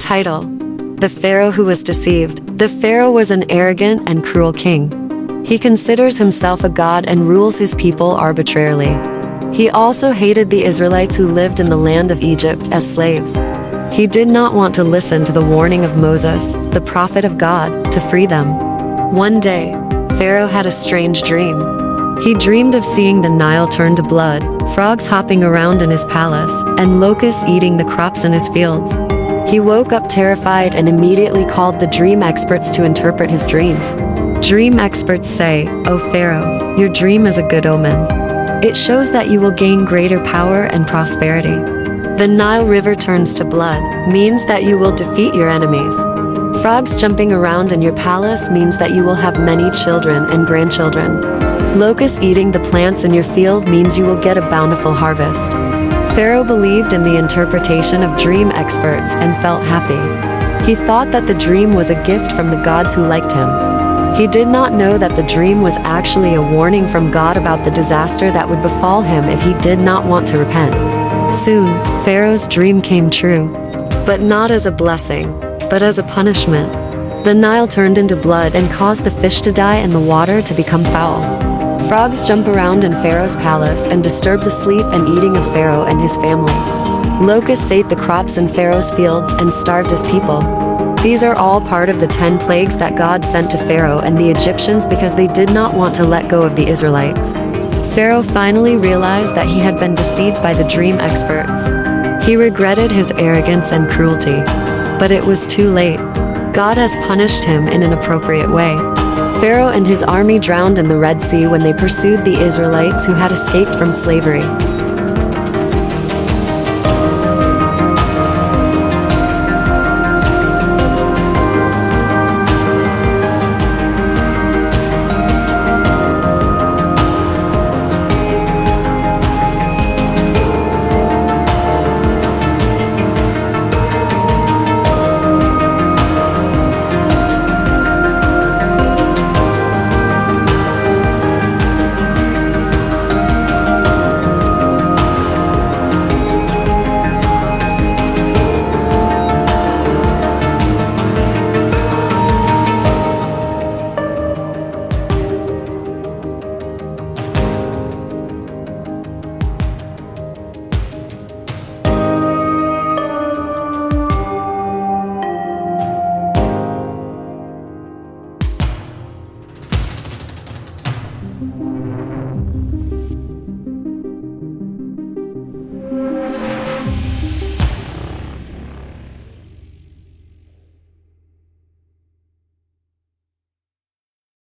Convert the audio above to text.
Title: The Pharaoh Who Was Deceived. The Pharaoh was an arrogant and cruel king. He considers himself a god and rules his people arbitrarily. He also hated the Israelites who lived in the land of Egypt as slaves. He did not want to listen to the warning of Moses, the prophet of God, to free them. One day, Pharaoh had a strange dream. He dreamed of seeing the Nile turn to blood, frogs hopping around in his palace, and locusts eating the crops in his fields. He woke up terrified and immediately called the dream experts to interpret his dream. Dream experts say, "O Pharaoh, your dream is a good omen. It shows that you will gain greater power and prosperity. The Nile River turns to blood, means that you will defeat your enemies. Frogs jumping around in your palace means that you will have many children and grandchildren. Locusts eating the plants in your field means you will get a bountiful harvest." Pharaoh believed in the interpretation of dream experts and felt happy. He thought that the dream was a gift from the gods who liked him. He did not know that the dream was actually a warning from God about the disaster that would befall him if he did not want to repent. Soon, Pharaoh's dream came true. But not as a blessing, but as a punishment. The Nile turned into blood and caused the fish to die and the water to become foul. Frogs jump around in Pharaoh's palace and disturb the sleep and eating of Pharaoh and his family. Locusts ate the crops in Pharaoh's fields and starved his people. These are all part of the 10 plagues that God sent to Pharaoh and the Egyptians because they did not want to let go of the Israelites. Pharaoh finally realized that he had been deceived by the dream experts. He regretted his arrogance and cruelty. But it was too late. God has punished him in an appropriate way. Pharaoh and his army drowned in the Red Sea when they pursued the Israelites who had escaped from slavery.